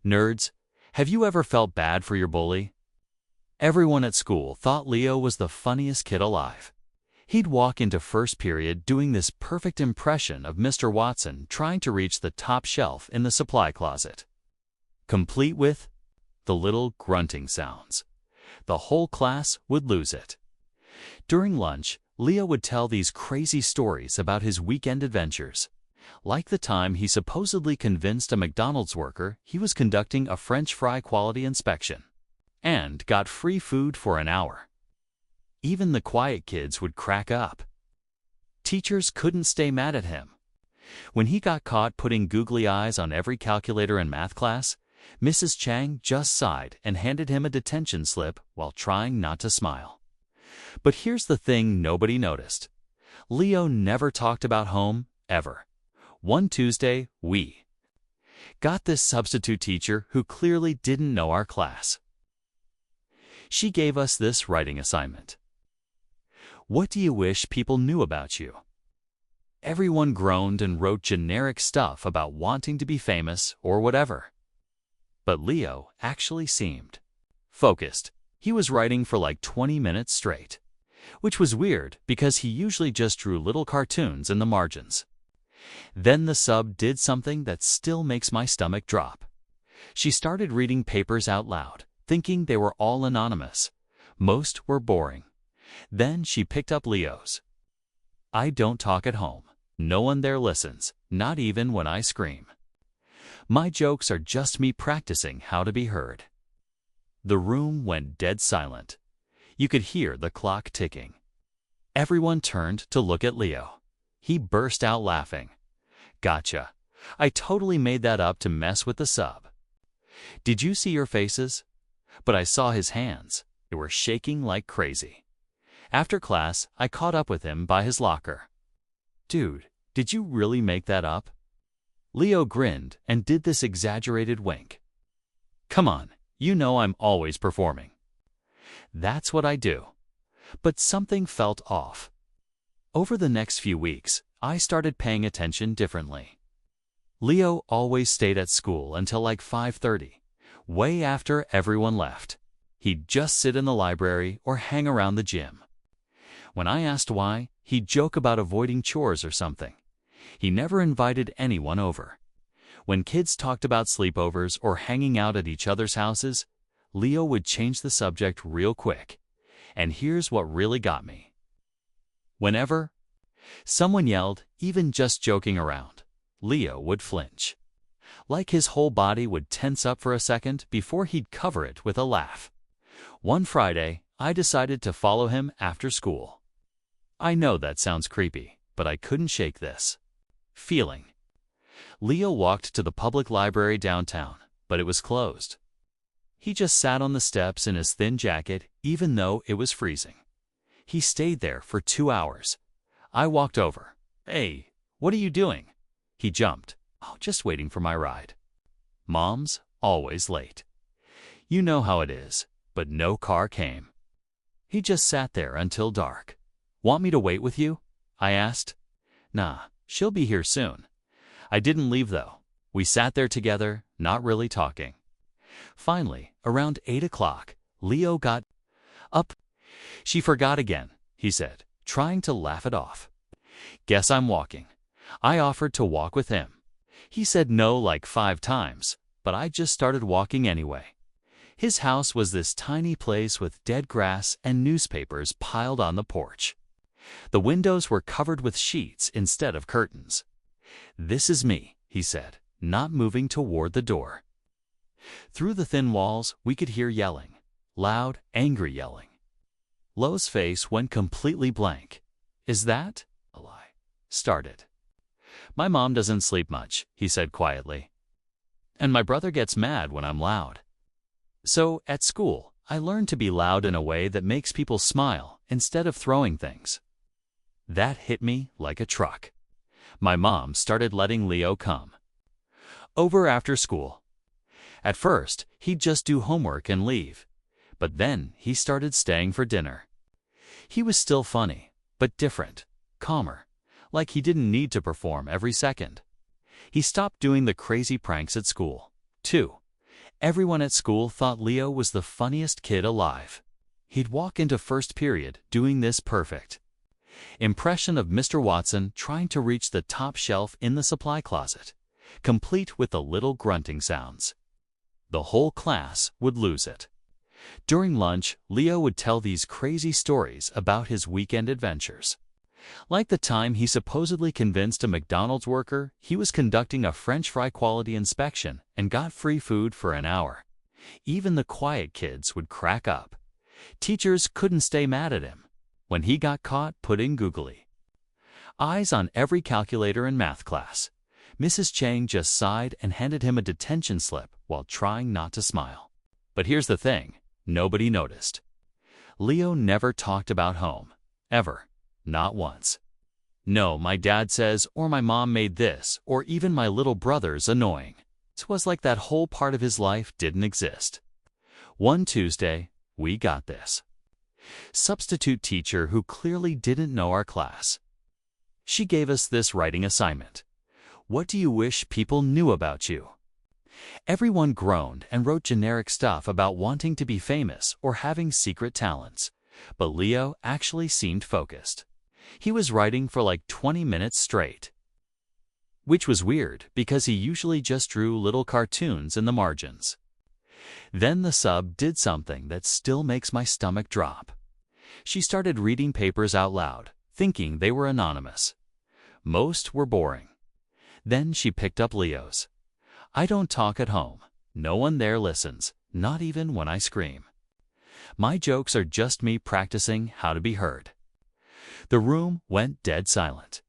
Nerds, have you ever felt bad for your bully? Everyone at school thought Leo was the funniest kid alive. He'd walk into first period doing this perfect impression of Mr. Watson trying to reach the top shelf in the supply closet, complete with the little grunting sounds. The whole class would lose it. During lunch, Leo would tell these crazy stories about his weekend adventures, like the time he supposedly convinced a McDonald's worker he was conducting a French fry quality inspection and got free food for an hour. Even the quiet kids would crack up. Teachers couldn't stay mad at him. When he got caught putting googly eyes on every calculator in math class, Mrs. Chang just sighed and handed him a detention slip while trying not to smile. But here's the thing nobody noticed. Leo never talked about home, ever. One Tuesday, we got this substitute teacher who clearly didn't know our class. She gave us this writing assignment. What do you wish people knew about you? Everyone groaned and wrote generic stuff about wanting to be famous or whatever. But Leo actually seemed focused. He was writing for like 20 minutes straight, which was weird because he usually just drew little cartoons in the margins. Then the sub did something that still makes my stomach drop. She started reading papers out loud, thinking they were all anonymous. Most were boring. Then she picked up Leo's. I don't talk at home. No one there listens, not even when I scream. My jokes are just me practicing how to be heard. The room went dead silent. You could hear the clock ticking. Everyone turned to look at Leo. He burst out laughing. Gotcha. I totally made that up to mess with the sub. Did you see your faces? But I saw his hands. They were shaking like crazy. After class, I caught up with him by his locker. Dude, did you really make that up? Leo grinned and did this exaggerated wink. Come on, you know I'm always performing. That's what I do. But something felt off. Over the next few weeks, I started paying attention differently. Leo always stayed at school until like 5:30, way after everyone left. He'd just sit in the library or hang around the gym. When I asked why, he'd joke about avoiding chores or something. He never invited anyone over. When kids talked about sleepovers or hanging out at each other's houses, Leo would change the subject real quick. And here's what really got me. Whenever someone yelled, even just joking around, Leo would flinch. Like his whole body would tense up for a second before he'd cover it with a laugh. One Friday, I decided to follow him after school. I know that sounds creepy, but I couldn't shake this feeling. Leo walked to the public library downtown, but it was closed. He just sat on the steps in his thin jacket, even though it was freezing. He stayed there for 2 hours. I walked over. Hey, what are you doing? He jumped. Oh, just waiting for my ride. Mom's always late. You know how it is, but no car came. He just sat there until dark. Want me to wait with you? I asked. Nah, she'll be here soon. I didn't leave though. We sat there together, not really talking. Finally, around 8 o'clock, Leo got up. She forgot again, he said, trying to laugh it off. Guess I'm walking. I offered to walk with him. He said no like 5 times, but I just started walking anyway. His house was this tiny place with dead grass and newspapers piled on the porch. The windows were covered with sheets instead of curtains. This is me, he said, not moving toward the door. Through the thin walls, we could hear yelling. Loud, angry yelling. Lo's face went completely blank. Is that a lie? Started. My mom doesn't sleep much, he said quietly. And my brother gets mad when I'm loud. So, at school, I learned to be loud in a way that makes people smile instead of throwing things. That hit me like a truck. My mom started letting Leo come over after school. At first, he'd just do homework and leave, but then he started staying for dinner. He was still funny, but different, calmer, like he didn't need to perform every second. He stopped doing the crazy pranks at school, too. Everyone at school thought Leo was the funniest kid alive. He'd walk into first period doing this perfect impression of Mr. Watson trying to reach the top shelf in the supply closet, complete with the little grunting sounds. The whole class would lose it. During lunch, Leo would tell these crazy stories about his weekend adventures. Like the time he supposedly convinced a McDonald's worker he was conducting a French fry quality inspection and got free food for an hour. Even the quiet kids would crack up. Teachers couldn't stay mad at him when he got caught putting googly eyes on every calculator in math class. Mrs. Chang just sighed and handed him a detention slip while trying not to smile. But here's the thing, nobody noticed. Leo never talked about home, ever. Not once. No, my dad says, or my mom made this, or even my little brother's annoying. It was like that whole part of his life didn't exist. One Tuesday, we got this substitute teacher who clearly didn't know our class. She gave us this writing assignment. What do you wish people knew about you? Everyone groaned and wrote generic stuff about wanting to be famous or having secret talents. But Leo actually seemed focused. He was writing for like 20 minutes straight. Which was weird because he usually just drew little cartoons in the margins. Then the sub did something that still makes my stomach drop. She started reading papers out loud, thinking they were anonymous. Most were boring. Then she picked up Leo's. I don't talk at home. No one there listens, not even when I scream. My jokes are just me practicing how to be heard. The room went dead silent.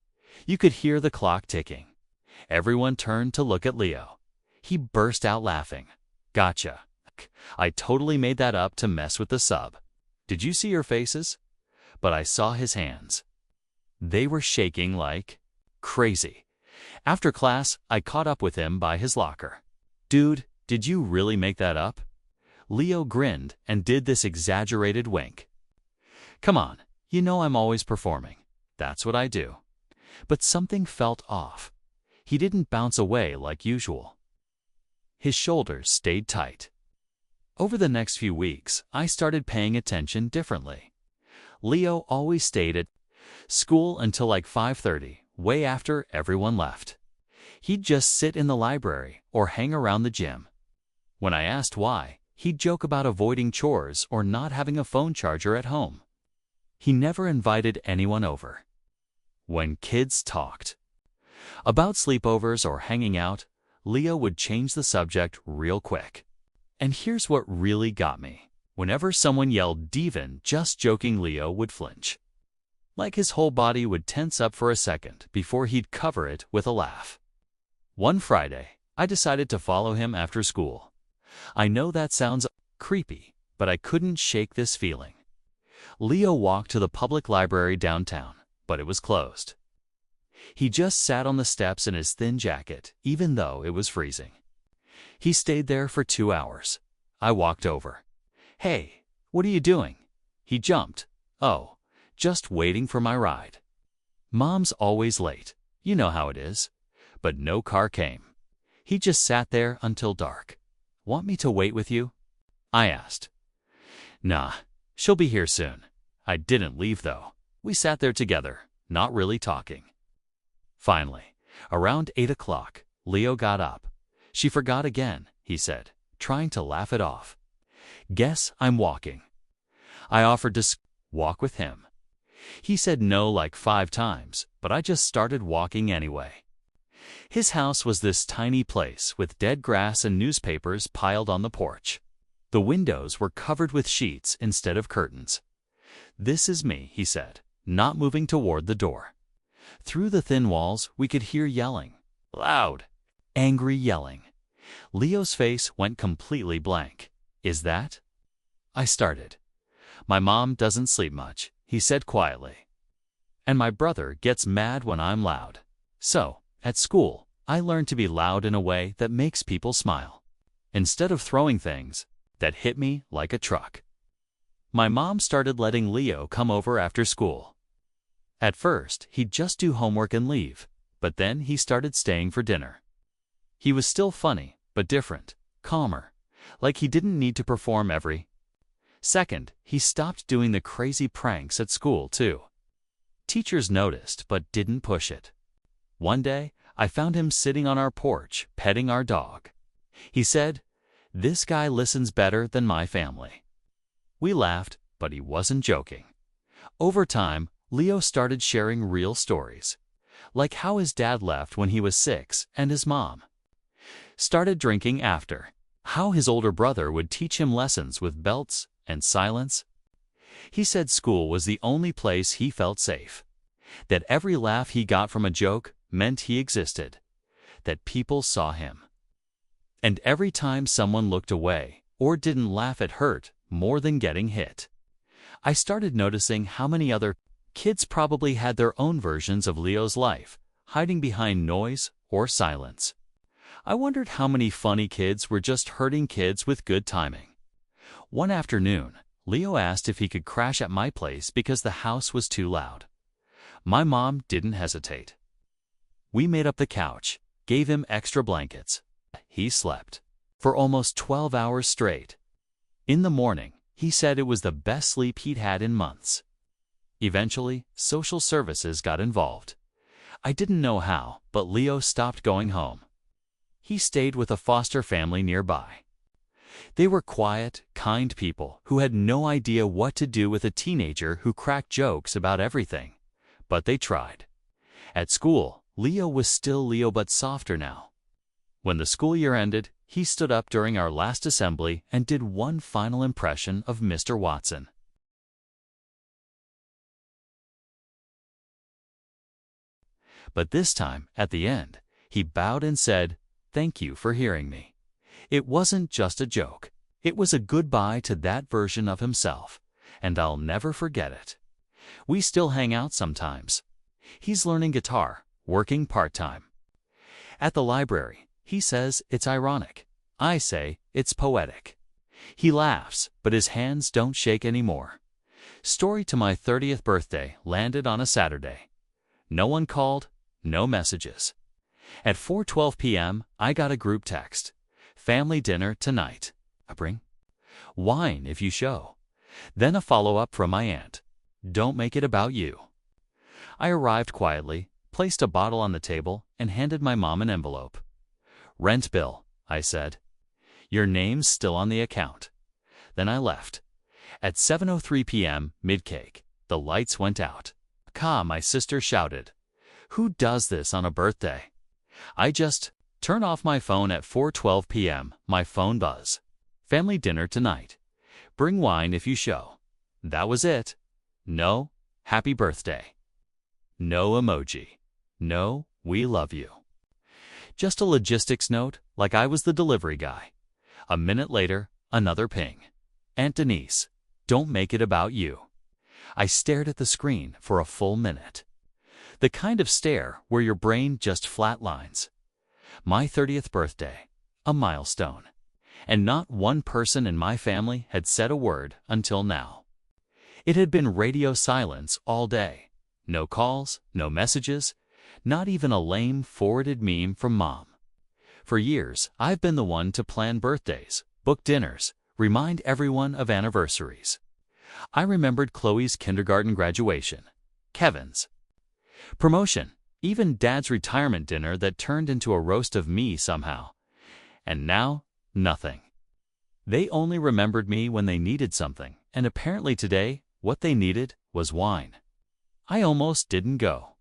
You could hear the clock ticking. Everyone turned to look at Leo. He burst out laughing. Gotcha. I totally made that up to mess with the sub. Did you see your faces? But I saw his hands. They were shaking like crazy. After class, I caught up with him by his locker. Dude, did you really make that up? Leo grinned and did this exaggerated wink. Come on, you know I'm always performing. That's what I do. But something felt off. He didn't bounce away like usual. His shoulders stayed tight. Over the next few weeks, I started paying attention differently. Leo always stayed at school until like 5:30, way after everyone left. He'd just sit in the library or hang around the gym. When I asked why, he'd joke about avoiding chores or not having a phone charger at home. He never invited anyone over. When kids talked about sleepovers or hanging out, Leo would change the subject real quick. And here's what really got me. Whenever someone yelled "Devon," just joking, Leo would flinch. Like his whole body would tense up for a second before he'd cover it with a laugh. One Friday, I decided to follow him after school. I know that sounds creepy, but I couldn't shake this feeling. Leo walked to the public library downtown, but it was closed. He just sat on the steps in his thin jacket, even though it was freezing. He stayed there for 2 hours. I walked over. Hey, what are you doing? He jumped. Oh, just waiting for my ride. Mom's always late. You know how it is. But no car came. He just sat there until dark. Want me to wait with you? I asked. Nah, she'll be here soon. I didn't leave though. We sat there together, not really talking. Finally, around 8 o'clock, Leo got up. She forgot again, he said, trying to laugh it off. Guess I'm walking. I offered to walk with him. He said no like 5 times, but I just started walking anyway. His house was this tiny place with dead grass and newspapers piled on the porch. The windows were covered with sheets instead of curtains. This is me, he said, not moving toward the door. Through the thin walls, we could hear yelling. Loud, angry yelling. Leo's face went completely blank. Is that? I started. My mom doesn't sleep much, he said quietly. And my brother gets mad when I'm loud. So, at school, I learned to be loud in a way that makes people smile. Instead of throwing things that hit me like a truck. My mom started letting Leo come over after school. At first, he'd just do homework and leave, but then he started staying for dinner. He was still funny, but different, calmer. Like he didn't need to perform every second. He stopped doing the crazy pranks at school, too. Teachers noticed but didn't push it. One day, I found him sitting on our porch, petting our dog. He said, "This guy listens better than my family." We laughed, but he wasn't joking. Over time, Leo started sharing real stories, like how his dad left when he was 6 and his mom started drinking after, how his older brother would teach him lessons with belts and silence. He said school was the only place he felt safe, that every laugh he got from a joke meant he existed, that people saw him. And every time someone looked away or didn't laugh, it hurt more than getting hit. I started noticing how many other kids probably had their own versions of Leo's life, hiding behind noise or silence. I wondered how many funny kids were just hurting kids with good timing. One afternoon, Leo asked if he could crash at my place because the house was too loud. My mom didn't hesitate. We made up the couch, gave him extra blankets. He slept for almost 12 hours straight. In the morning, he said it was the best sleep he'd had in months. Eventually, social services got involved. I didn't know how, but Leo stopped going home. He stayed with a foster family nearby. They were quiet, kind people who had no idea what to do with a teenager who cracked jokes about everything. But they tried. At school, Leo was still Leo but softer now. When the school year ended, he stood up during our last assembly and did one final impression of Mr. Watson. But this time, at the end, he bowed and said, "Thank you for hearing me." It wasn't just a joke. It was a goodbye to that version of himself, and I'll never forget it. We still hang out sometimes. He's learning guitar, working part-time. At the library, he says it's ironic. I say it's poetic. He laughs, but his hands don't shake anymore. Story to my 30th birthday landed on a Saturday. No one called, no messages. At 4:12 p.m., I got a group text. "Family dinner tonight. I bring wine if you show." Then a follow-up from my aunt. "Don't make it about you." I arrived quietly, placed a bottle on the table, and handed my mom an envelope. "Rent bill," I said. "Your name's still on the account." Then I left. At 7:03 p.m., mid-cake, the lights went out. "Ka," my sister shouted. "Who does this on a birthday?" I just turn off my phone at 4:12 p.m., my phone buzz. "Family dinner tonight. Bring wine if you show." That was it. No, "Happy birthday." No emoji. No, "We love you." Just a logistics note, like I was the delivery guy. A minute later, another ping. "Aunt Denise, don't make it about you." I stared at the screen for a full minute. The kind of stare where your brain just flatlines. My 30th birthday, a milestone. And not one person in my family had said a word until now. It had been radio silence all day. No calls, no messages, not even a lame forwarded meme from mom. For years, I've been the one to plan birthdays, book dinners, remind everyone of anniversaries. I remembered Chloe's kindergarten graduation, Kevin's promotion, even Dad's retirement dinner that turned into a roast of me somehow. And now, nothing. They only remembered me when they needed something, and apparently today, what they needed was wine. I almost didn't go.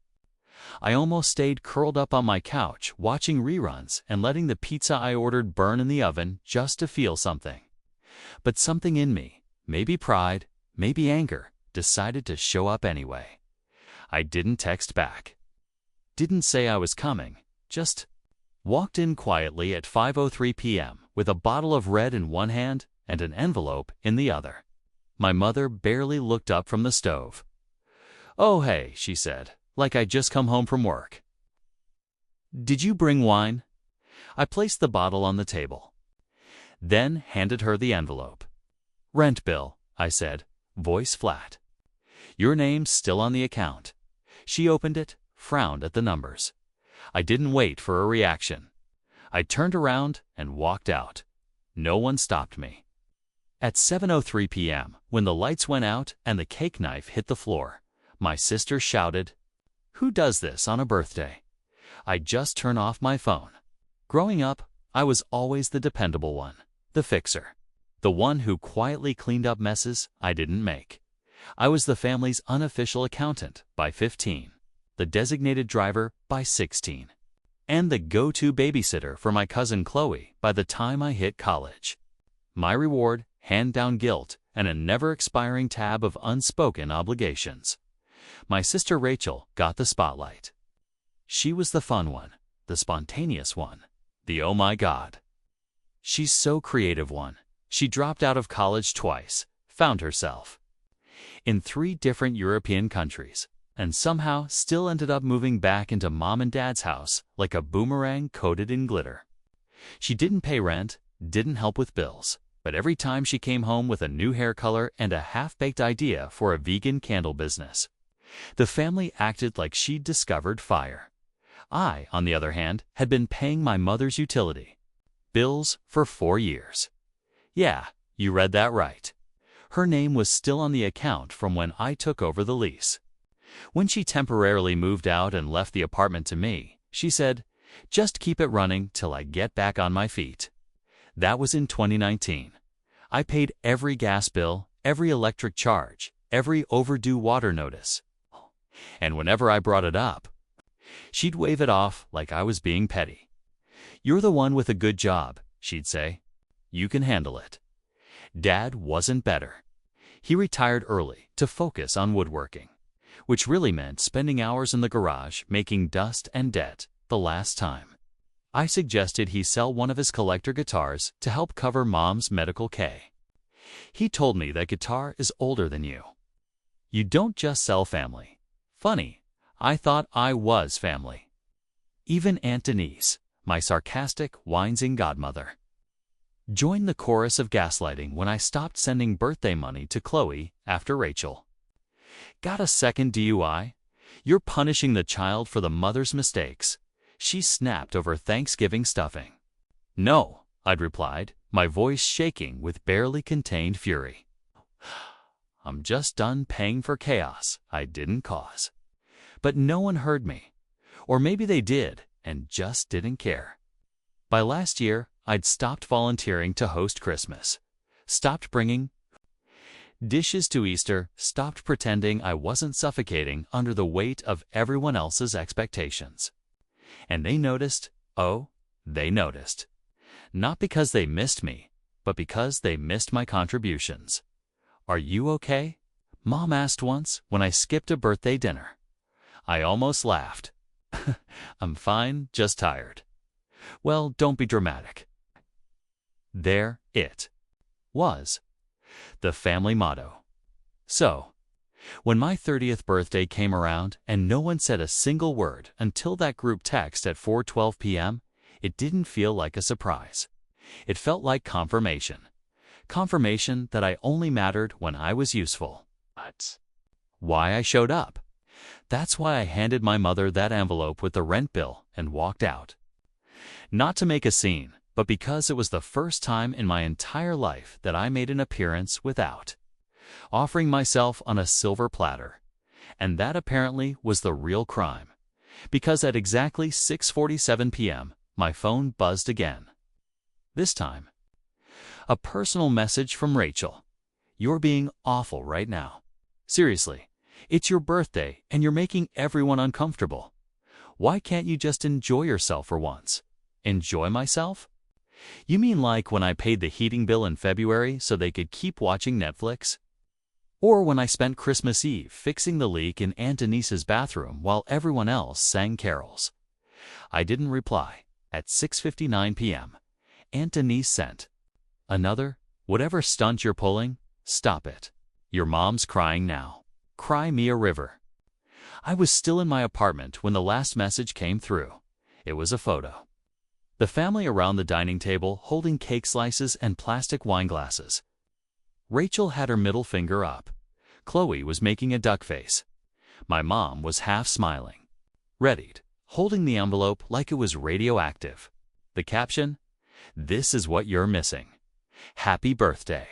I almost stayed curled up on my couch watching reruns and letting the pizza I ordered burn in the oven just to feel something. But something in me, maybe pride, maybe anger, decided to show up anyway. I didn't text back. Didn't say I was coming, just walked in quietly at 5:03 p.m. with a bottle of red in one hand and an envelope in the other. My mother barely looked up from the stove. "Oh hey," she said, like I'd just come home from work. "Did you bring wine?" I placed the bottle on the table, then handed her the envelope. "Rent bill," I said, voice flat. "Your name's still on the account." She opened it, frowned at the numbers. I didn't wait for a reaction. I turned around and walked out. No one stopped me. At 7:03 p.m., when the lights went out and the cake knife hit the floor, my sister shouted, "Who does this on a birthday?" I just turned off my phone. Growing up, I was always the dependable one, the fixer, the one who quietly cleaned up messes I didn't make. I was the family's unofficial accountant by 15, the designated driver by 16, and the go-to babysitter for my cousin Chloe by the time I hit college. My reward, hand-down guilt, and a never-expiring tab of unspoken obligations. My sister Rachel got the spotlight. She was the fun one, the spontaneous one, the oh my god. She's so creative one. She dropped out of college twice, found herself in 3 different European countries, and somehow still ended up moving back into mom and dad's house like a boomerang coated in glitter. She didn't pay rent, didn't help with bills, but every time she came home with a new hair color and a half-baked idea for a vegan candle business, the family acted like she'd discovered fire. I, on the other hand, had been paying my mother's utility bills for 4 years. Yeah, you read that right. Her name was still on the account from when I took over the lease. When she temporarily moved out and left the apartment to me, she said, "Just keep it running till I get back on my feet." That was in 2019. I paid every gas bill, every electric charge, every overdue water notice. And whenever I brought it up, she'd wave it off like I was being petty. "You're the one with a good job," she'd say. "You can handle it." Dad wasn't better. He retired early to focus on woodworking, which really meant spending hours in the garage making dust and debt the last time. I suggested he sell one of his collector guitars to help cover Mom's medical K. He told me that guitar is older than you. You don't just sell family. Funny, I thought I was family. Even Aunt Denise, my sarcastic, whining godmother, joined the chorus of gaslighting when I stopped sending birthday money to Chloe after Rachel. "Got a second DUI? You're punishing the child for the mother's mistakes," she snapped over Thanksgiving stuffing. "No," I'd replied, my voice shaking with barely contained fury. "I'm just done paying for chaos I didn't cause." But no one heard me. Or maybe they did and just didn't care. By last year, I'd stopped volunteering to host Christmas, stopped bringing dishes to Easter, stopped pretending I wasn't suffocating under the weight of everyone else's expectations. And they noticed, oh, they noticed. Not because they missed me, but because they missed my contributions. "Are you okay?" Mom asked once when I skipped a birthday dinner. I almost laughed. "I'm fine, just tired." "Well, don't be dramatic." There it was, the family motto. So, when my 30th birthday came around and no one said a single word until that group text at 4:12 p.m., it didn't feel like a surprise. It felt like confirmation. Confirmation that I only mattered when I was useful. That's why I showed up. That's why I handed my mother that envelope with the rent bill and walked out. Not to make a scene, but because it was the first time in my entire life that I made an appearance without offering myself on a silver platter. And that apparently was the real crime, because at exactly 6:47 p.m., my phone buzzed again. This time, a personal message from Rachel. "You're being awful right now. Seriously, it's your birthday and you're making everyone uncomfortable. Why can't you just enjoy yourself for once?" Enjoy myself? You mean like when I paid the heating bill in February so they could keep watching Netflix? Or when I spent Christmas Eve fixing the leak in Aunt Denise's bathroom while everyone else sang carols? I didn't reply. At 6:59 p.m., Aunt Denise sent another, "Whatever stunt you're pulling, stop it. Your mom's crying now. Cry me a river." I was still in my apartment when the last message came through. It was a photo. The family around the dining table holding cake slices and plastic wine glasses. Rachel had her middle finger up. Chloe was making a duck face. My mom was half smiling. Readied, holding the envelope like it was radioactive. The caption, "This is what you're missing." Happy birthday.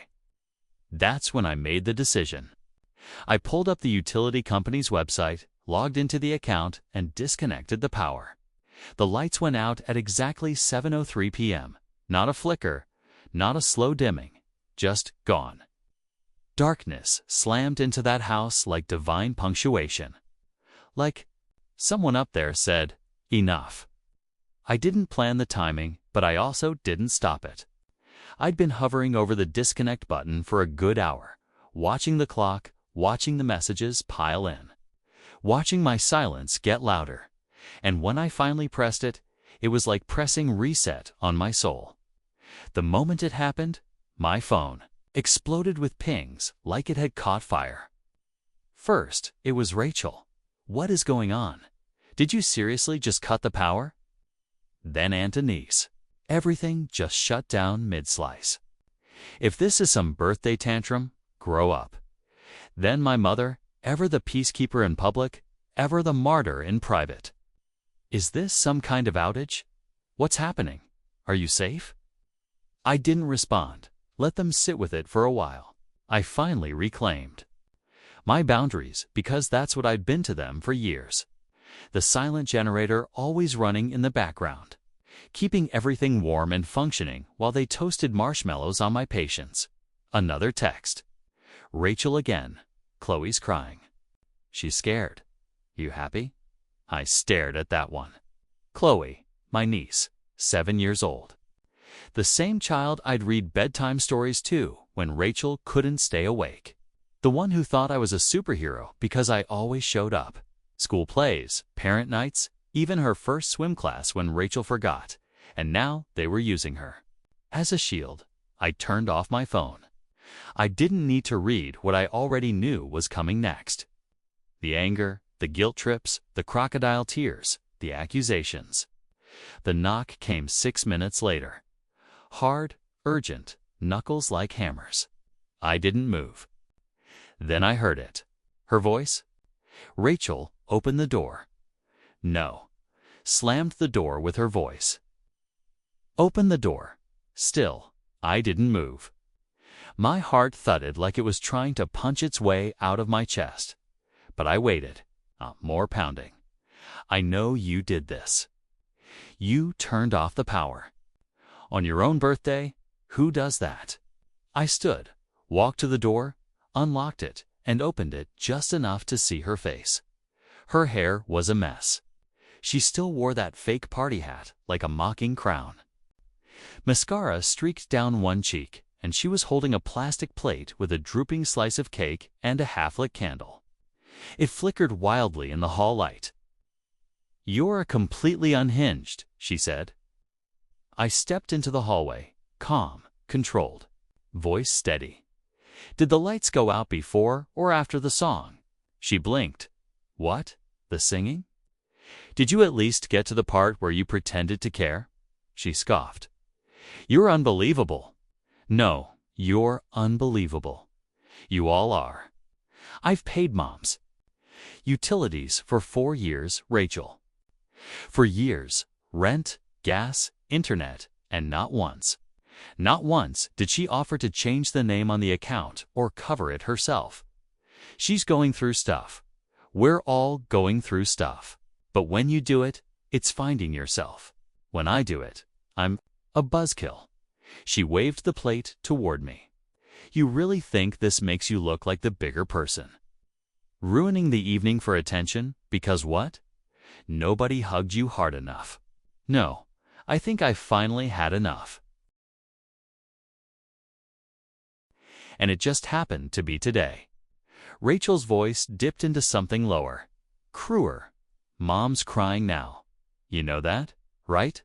That's when I made the decision. I pulled up the utility company's website, logged into the account, and disconnected the power. The lights went out at exactly 7:03 p.m. Not a flicker, not a slow dimming, just gone. Darkness slammed into that house like divine punctuation. Like someone up there said, "Enough." I didn't plan the timing, but I also didn't stop it. I'd been hovering over the disconnect button for a good hour, watching the clock, watching the messages pile in, watching my silence get louder. And when I finally pressed it, it was like pressing reset on my soul. The moment it happened, my phone exploded with pings like it had caught fire. First, it was Rachel. "What is going on? Did you seriously just cut the power?" Then Aunt Denise. Everything just shut down mid-slice. If this is some birthday tantrum, grow up. Then my mother, ever the peacekeeper in public, ever the martyr in private. Is this some kind of outage? What's happening? Are you safe? I didn't respond. Let them sit with it for a while. I finally reclaimed my boundaries because that's what I'd been to them for years. The silent generator always running in the background, keeping everything warm and functioning while they toasted marshmallows on my patience. Another text. Rachel again. Chloe's crying. She's scared. You happy? I stared at that one. Chloe, my niece, 7 years old. The same child I'd read bedtime stories to when Rachel couldn't stay awake. The one who thought I was a superhero because I always showed up. School plays, parent nights, even her first swim class when Rachel forgot, and now they were using her. As a shield, I turned off my phone. I didn't need to read what I already knew was coming next. The anger, the guilt trips, the crocodile tears, the accusations. The knock came 6 minutes later. Hard, urgent, knuckles like hammers. I didn't move. Then I heard it. Her voice? Rachel, open the door. No. Slammed the door with her voice. Open the door. Still, I didn't move. My heart thudded like it was trying to punch its way out of my chest. But I waited. More pounding. I know you did this. You turned off the power. On your own birthday, who does that? I stood, walked to the door, unlocked it, and opened it just enough to see her face. Her hair was a mess. She still wore that fake party hat like a mocking crown. Mascara streaked down one cheek, and she was holding a plastic plate with a drooping slice of cake and a half-lit candle. It flickered wildly in the hall light. You're completely unhinged, she said. I stepped into the hallway, calm, controlled, voice steady. Did the lights go out before or after the song? She blinked. What? The singing? Did you at least get to the part where you pretended to care? She scoffed. You're unbelievable. No, you're unbelievable. You all are. I've paid moms. Utilities for 4 years, Rachel. For years, rent, gas, internet, and not once did she offer to change the name on the account or cover it herself. She's going through stuff. We're all going through stuff. But when you do it, it's finding yourself. When I do it, I'm a buzzkill. She waved the plate toward me. You really think this makes you look like the bigger person? Ruining the evening for attention because what? Nobody hugged you hard enough. No, I think I finally had enough. And it just happened to be today. Rachel's voice dipped into something lower, cruer. Mom's crying now. You know that, right?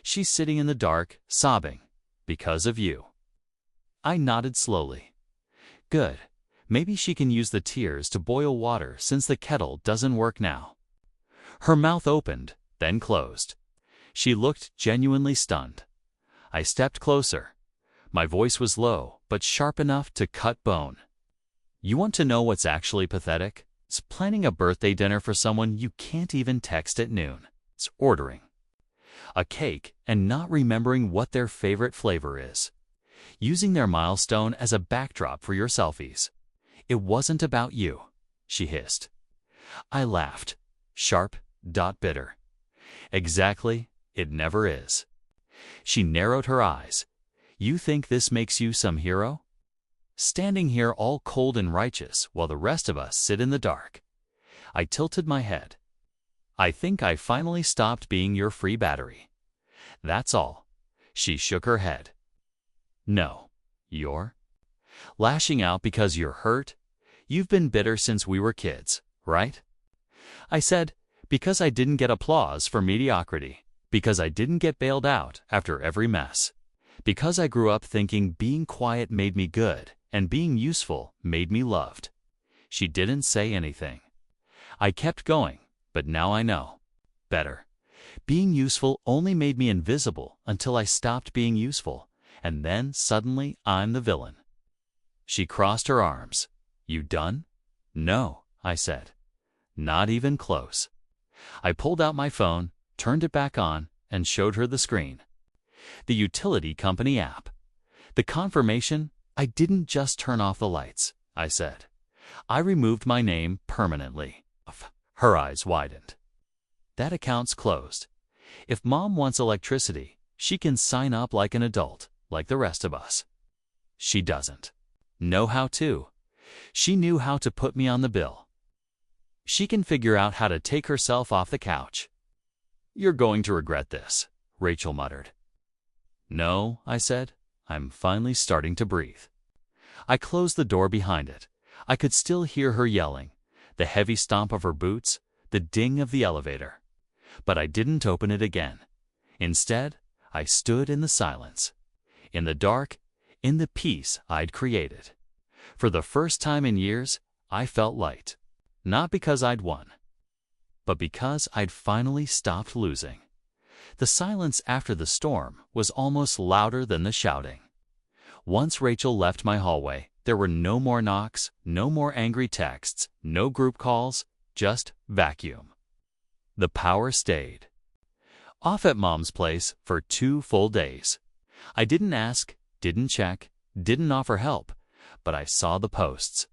She's sitting in the dark, sobbing, because of you. I nodded slowly. Good. Maybe she can use the tears to boil water since the kettle doesn't work now. Her mouth opened, then closed. She looked genuinely stunned. I stepped closer. My voice was low, but sharp enough to cut bone. You want to know what's actually pathetic? It's planning a birthday dinner for someone you can't even text at noon. It's ordering a cake and not remembering what their favorite flavor is. using their milestone as a backdrop for your selfies. It wasn't about you, she hissed. I laughed, sharp, bitter. Exactly, it never is. She narrowed her eyes. You think this makes you some hero? Standing here all cold and righteous while the rest of us sit in the dark. I tilted my head. I think I finally stopped being your free battery. That's all. She shook her head. No, you're lashing out because you're hurt? You've been bitter since we were kids, right? I said, because I didn't get applause for mediocrity, because I didn't get bailed out after every mess, because I grew up thinking being quiet made me good and being useful made me loved. She didn't say anything. I kept going, but now I know. Better. Being useful only made me invisible until I stopped being useful, and then suddenly I'm the villain. She crossed her arms. You done? No, I said. Not even close. I pulled out my phone, turned it back on, and showed her the screen. The utility company app. The confirmation, I didn't just turn off the lights, I said. I removed my name permanently. Her eyes widened. That account's closed. If Mom wants electricity, she can sign up like an adult, like the rest of us. She doesn't know how to. She knew how to put me on the bill. She can figure out how to take herself off the couch. You're going to regret this, Rachel muttered. No, I said. I'm finally starting to breathe. I closed the door behind it. I could still hear her yelling, the heavy stomp of her boots, the ding of the elevator. But I didn't open it again. Instead, I stood in the silence, in the dark, in the peace I'd created. For the first time in years, I felt light. Not because I'd won, but because I'd finally stopped losing. The silence after the storm was almost louder than the shouting. Once Rachel left my hallway, there were no more knocks, no more angry texts, no group calls, just vacuum. The power stayed. Off at Mom's place for 2 full days. I didn't ask, didn't check, didn't offer help, but I saw the posts.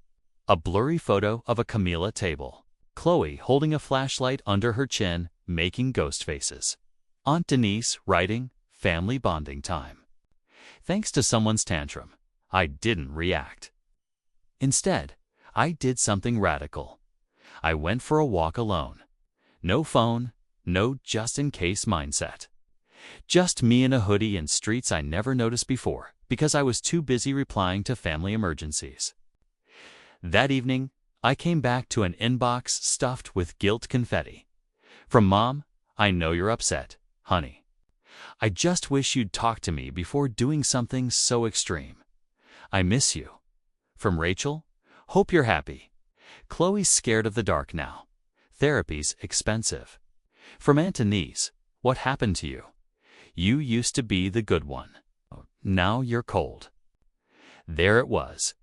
A blurry photo of a Camila table. Chloe holding a flashlight under her chin, making ghost faces. Aunt Denise writing, family bonding time. Thanks to someone's tantrum, I didn't react. Instead, I did something radical. I went for a walk alone. No phone, no just-in-case mindset. Just me in a hoodie in streets I never noticed before because I was too busy replying to family emergencies. That evening, I came back to an inbox stuffed with guilt confetti. From Mom, I know you're upset, honey. I just wish you'd talk to me before doing something so extreme. I miss you. From Rachel, hope you're happy. Chloe's scared of the dark now. Therapy's expensive. From Aunt Denise, what happened to you? You used to be the good one. Now you're cold. There it was.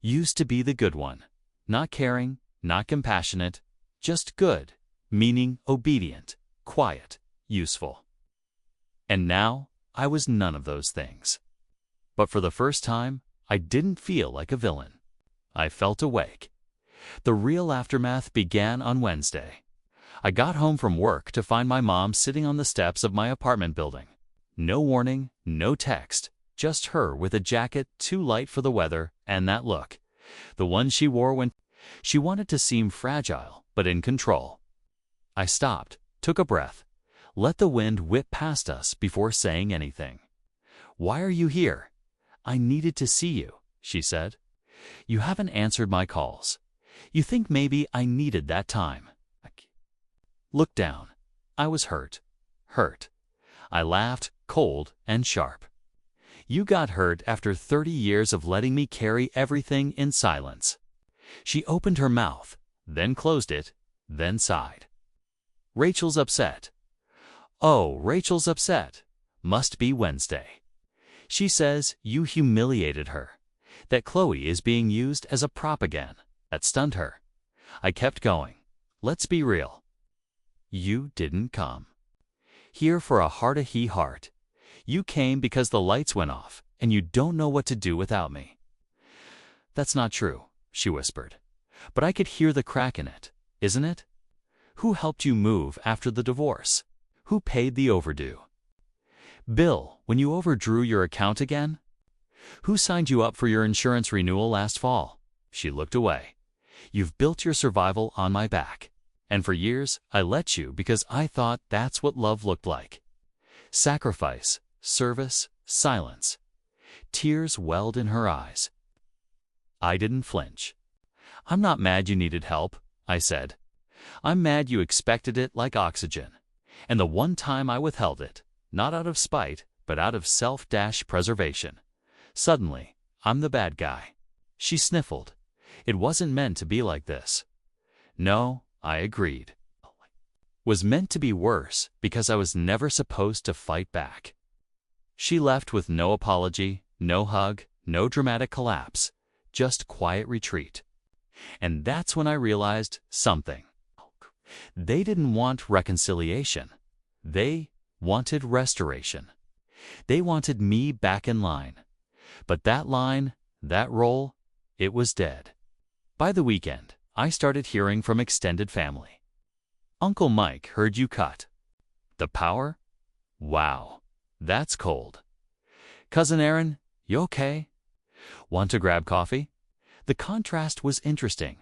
Used to be the good one. Not caring, not compassionate, just good, meaning obedient, quiet, useful. And now, I was none of those things. But for the first time, I didn't feel like a villain. I felt awake. The real aftermath began on Wednesday. I got home from work to find my mom sitting on the steps of my apartment building. No warning, no text, just her with a jacket too light for the weather and that look. The one she wore when she wanted to seem fragile but in control. I stopped, took a breath, let the wind whip past us before saying anything. Why are you here? I needed to see you, she said. You haven't answered my calls. You think maybe I needed that time. Look down. I was hurt. Hurt. I laughed, cold and sharp. You got hurt after 30 years of letting me carry everything in silence. She opened her mouth, then closed it, then sighed. Rachel's upset. Oh, Rachel's upset. Must be Wednesday. She says you humiliated her, that Chloe is being used as a prop again. That stunned her. I kept going. Let's be real. You didn't come here for a heart-to-heart. You came because the lights went off and you don't know what to do without me." "That's not true," she whispered. "But I could hear the crack in it, isn't it? Who helped you move after the divorce? Who paid the overdue bill when you overdrew your account again? Who signed you up for your insurance renewal last fall?" She looked away. "You've built your survival on my back. And for years, I let you because I thought that's what love looked like. Sacrifice, service, silence." Tears welled in her eyes. I didn't flinch. "I'm not mad you needed help," I said. "I'm mad you expected it like oxygen. And the one time I withheld it, not out of spite, but out of self-preservation. Suddenly, I'm the bad guy." She sniffled. "It wasn't meant to be like this." "No," I agreed. "Was meant to be worse because I was never supposed to fight back." She left with no apology, no hug, no dramatic collapse, just quiet retreat. And that's when I realized something. They didn't want reconciliation. They wanted restoration. They wanted me back in line. But that line, that role, it was dead. By the weekend, I started hearing from extended family. "Uncle Mike heard you cut the power? Wow, that's cold. Cousin Aaron, you okay? Want to grab coffee?" The contrast was interesting.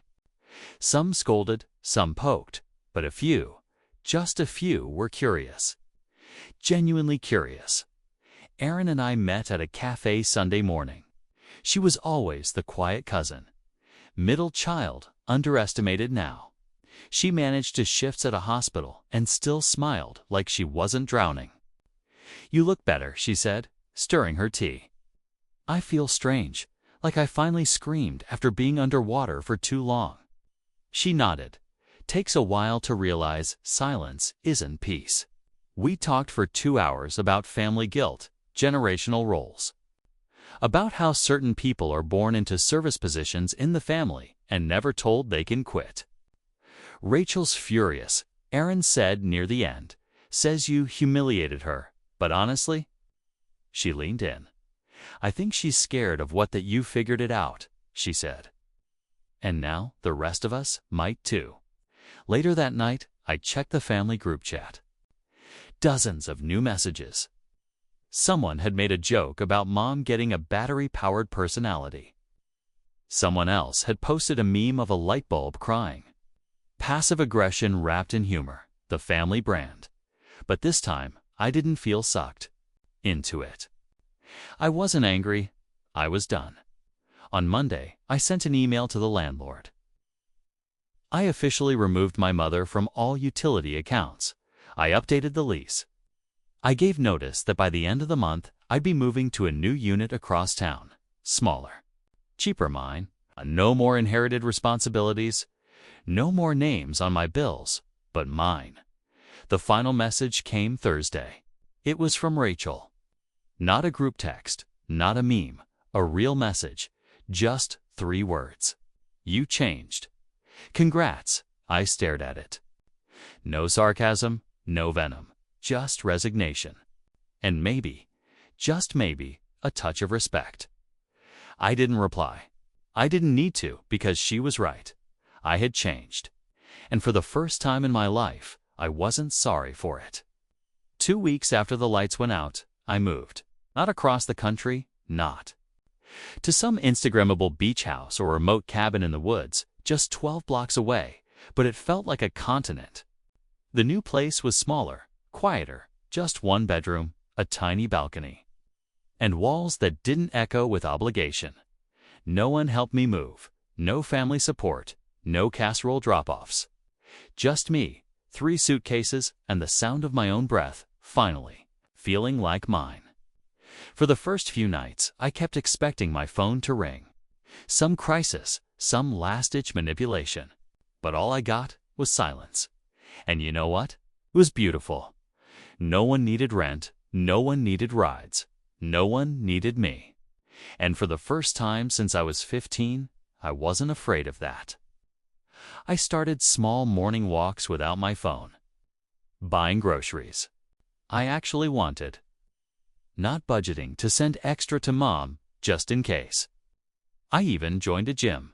Some scolded, some poked, but a few, just a few, were curious. Genuinely curious. Aaron and I met at a cafe Sunday morning. She was always the quiet cousin. Middle child, underestimated now. She managed to shifts at a hospital and still smiled like she wasn't drowning. "You look better," she said, stirring her tea. "I feel strange, like I finally screamed after being underwater for too long." She nodded. Takes a while to realize silence isn't peace. We talked for 2 hours about family guilt, generational roles. About how certain people are born into service positions in the family and never told they can quit. "Rachel's furious," Aaron said near the end. "Says you humiliated her, but honestly..." She leaned in. "I think she's scared of that you figured it out," she said. And now the rest of us might too. Later that night, I checked the family group chat. Dozens of new messages. Someone had made a joke about mom getting a battery-powered personality. Someone else had posted a meme of a light bulb crying. Passive aggression wrapped in humor, the family brand. But this time, I didn't feel sucked into it. I wasn't angry. I was done. On Monday, I sent an email to the landlord. I officially removed my mother from all utility accounts. I updated the lease. I gave notice that by the end of the month, I'd be moving to a new unit across town. Smaller. Cheaper mine. No more inherited responsibilities. No more names on my bills, but mine. The final message came Thursday. It was from Rachel. Not a group text, not a meme, a real message. Just 3 words. "You changed." Congrats. I stared at it. No sarcasm, no venom, just resignation. And maybe, just maybe, a touch of respect. I didn't reply. I didn't need to because she was right. I had changed. And for the first time in my life, I wasn't sorry for it. 2 weeks after the lights went out, I moved. Not across the country, not to some Instagrammable beach house or remote cabin in the woods, just 12 blocks away, but it felt like a continent. The new place was smaller, quieter, just 1 bedroom, a tiny balcony, and walls that didn't echo with obligation. No one helped me move, no family support, no casserole drop-offs. Just me, 3 suitcases, and the sound of my own breath, finally, feeling like mine. For the first few nights, I kept expecting my phone to ring. Some crisis, some last-ditch manipulation. But all I got was silence. And you know what? It was beautiful. No one needed rent, no one needed rides, no one needed me. And for the first time since I was 15, I wasn't afraid of that. I started small morning walks without my phone. Buying groceries I actually wanted. not budgeting to send extra to mom just in case. I even joined a gym.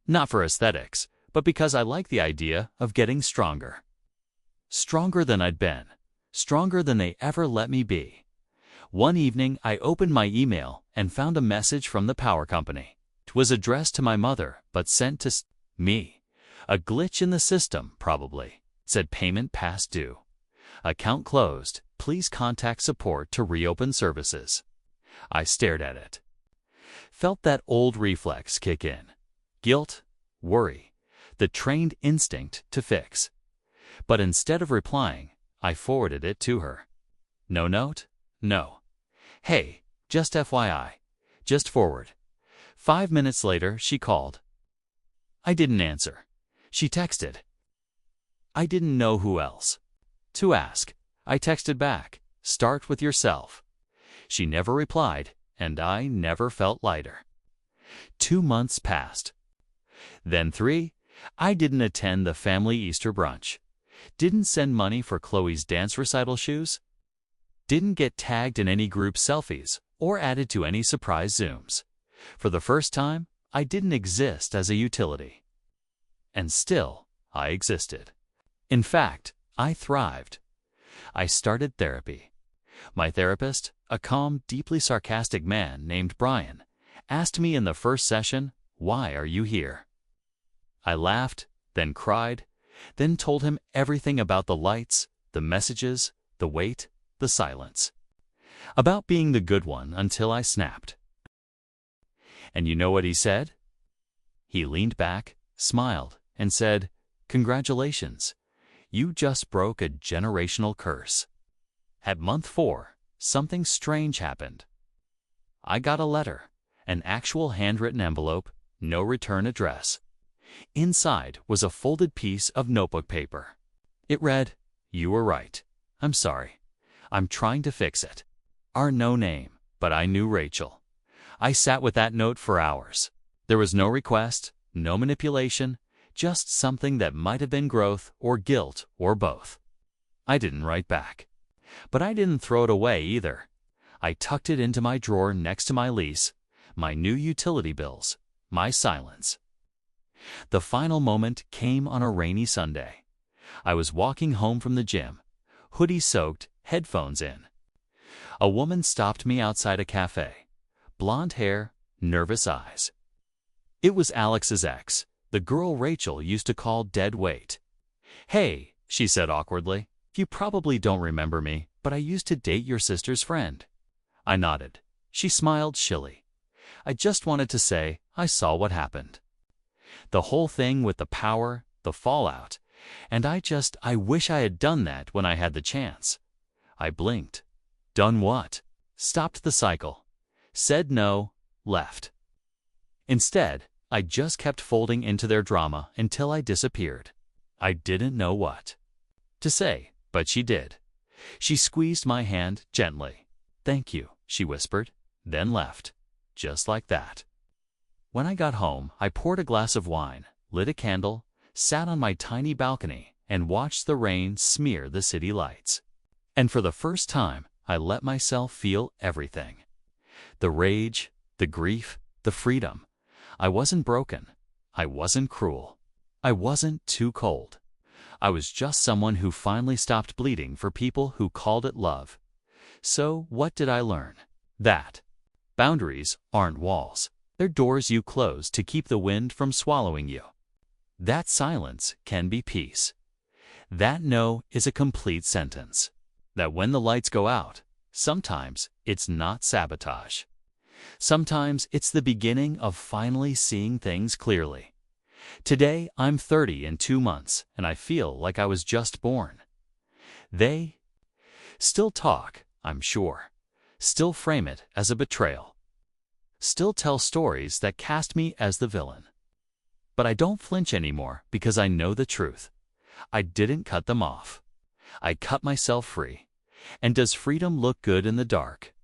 Not for aesthetics, but because I like the idea of getting stronger. Stronger than I'd been. Stronger than they ever let me be. One evening, I opened my email and found a message from the power company. It was addressed to my mother, but sent to me. A glitch in the system, probably. It said payment past due. Account closed. Please contact support to reopen services. I stared at it. Felt that old reflex kick in. Guilt, worry, the trained instinct to fix. But instead of replying, I forwarded it to her. No note? No. Hey, just FYI. Just forward. 5 minutes later, she called. I didn't answer. She texted. I didn't know who else to ask. I texted back, start with yourself. She never replied, and I never felt lighter. 2 months passed. Then 3, I didn't attend the family Easter brunch. Didn't send money for Chloe's dance recital shoes. Didn't get tagged in any group selfies or added to any surprise Zooms. For the first time, I didn't exist as a utility. And still, I existed. In fact, I thrived. I started therapy. My therapist, a calm, deeply sarcastic man named Brian, asked me in the first session, "Why are you here?" I laughed, then cried, then told him everything about the lights, the messages, the wait, the silence. About being the good one until I snapped. And you know what he said? He leaned back, smiled, and said, "Congratulations. You just broke a generational curse." At month 4, something strange happened. I got a letter, an actual handwritten envelope, no return address. Inside was a folded piece of notebook paper. It read, "You were right. I'm sorry. I'm trying to fix it." No name, but I knew Rachel. I sat with that note for hours. There was no request, no manipulation, just something that might have been growth or guilt or both. I didn't write back. But I didn't throw it away either. I tucked it into my drawer next to my lease, my new utility bills, my silence. The final moment came on a rainy Sunday. I was walking home from the gym, hoodie soaked, headphones in. A woman stopped me outside a cafe. Blonde hair, nervous eyes. It was Alex's ex, the girl Rachel used to call dead weight. "Hey," she said awkwardly, "you probably don't remember me, but I used to date your sister's friend." I nodded. She smiled shilly. "I just wanted to say I saw what happened. The whole thing with the power, the fallout, and I wish I had done that when I had the chance." I blinked. Done what? Stopped the cycle. Said no, left. Instead, I just kept folding into their drama until I disappeared. I didn't know what to say, but she did. She squeezed my hand gently. "Thank you," she whispered, then left. Just like that. When I got home, I poured a glass of wine, lit a candle, sat on my tiny balcony, and watched the rain smear the city lights. And for the first time, I let myself feel everything. The rage, the grief, the freedom. I wasn't broken. I wasn't cruel. I wasn't too cold. I was just someone who finally stopped bleeding for people who called it love. So what did I learn? That boundaries aren't walls. They're doors you close to keep the wind from swallowing you. That silence can be peace. That no is a complete sentence. That when the lights go out, sometimes it's not sabotage. Sometimes it's the beginning of finally seeing things clearly. Today, I'm 30 in 2 months, and I feel like I was just born. They still talk, I'm sure. Still frame it as a betrayal. Still tell stories that cast me as the villain. But I don't flinch anymore because I know the truth. I didn't cut them off. I cut myself free. And does freedom look good in the dark?